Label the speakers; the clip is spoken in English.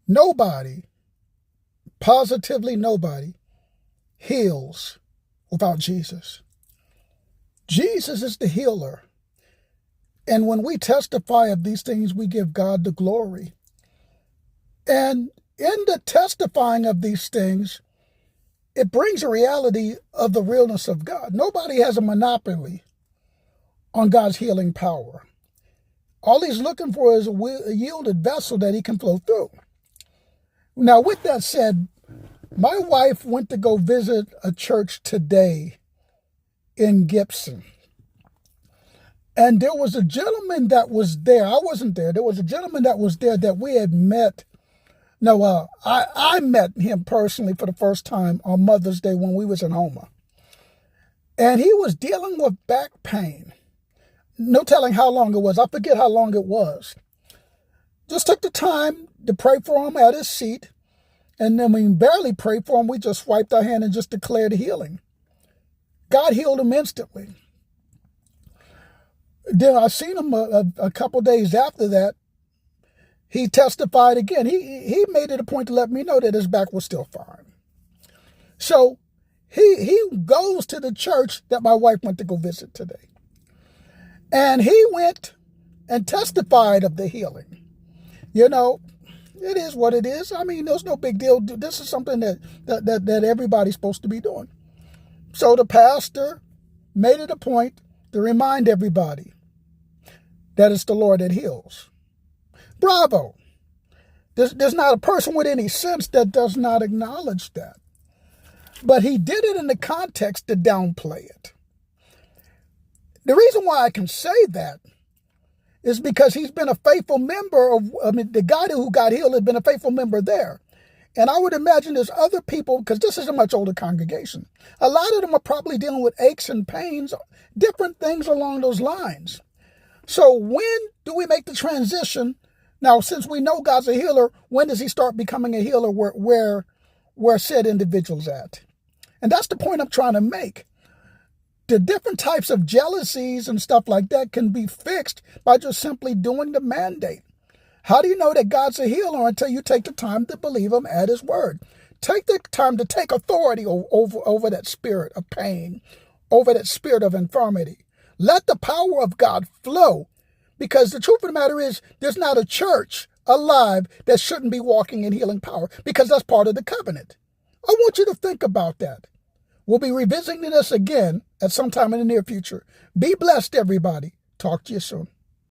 Speaker 1: Nobody, positively nobody, heals without Jesus. Jesus is the healer. And when we testify of these things, we give God the glory. And in the testifying of these things, it brings a reality of the realness of God. Nobody has a monopoly on God's healing power. All he's looking for is a yielded vessel that he can flow through. Now, with that said, my wife went to go visit a church today in Gibson. And there was a gentleman that was there. I wasn't there. There was a gentleman that was there that we had met. No, I met him personally for the first time on Mother's Day when we was in Houma. And he was dealing with back pain. No telling how long it was. I forget how long it was. Just took the time to pray for him at his seat. And then we barely prayed for him. We just swiped our hand and just declared healing. God healed him instantly. Then I seen him a couple days after that. He testified again. He made it a point to let me know that his back was still fine. So he goes to the church that my wife went to go visit today. And he went and testified of the healing. You know, it is what it is. I mean, there's no big deal. This is something that everybody's supposed to be doing. So the pastor made it a point to remind everybody that it's the Lord that heals. Bravo. There's not a person with any sense that does not acknowledge that. But he did it in the context to downplay it. The reason why I can say that is because he's been a faithful member the guy who got healed has been a faithful member there. And I would imagine there's other people, because this is a much older congregation. A lot of them are probably dealing with aches and pains, different things along those lines. So when do we make the transition? Now, since we know God's a healer, when does he start becoming a healer where said individual's at? And that's the point I'm trying to make. The different types of jealousies and stuff like that can be fixed by just simply doing the mandate. How do you know that God's a healer until you take the time to believe him at his word? Take the time to take authority over that spirit of pain, over that spirit of infirmity. Let the power of God flow, because the truth of the matter is there's not a church alive that shouldn't be walking in healing power, because that's part of the covenant. I want you to think about that. We'll be revisiting this again at some time in the near future. Be blessed, everybody. Talk to you soon.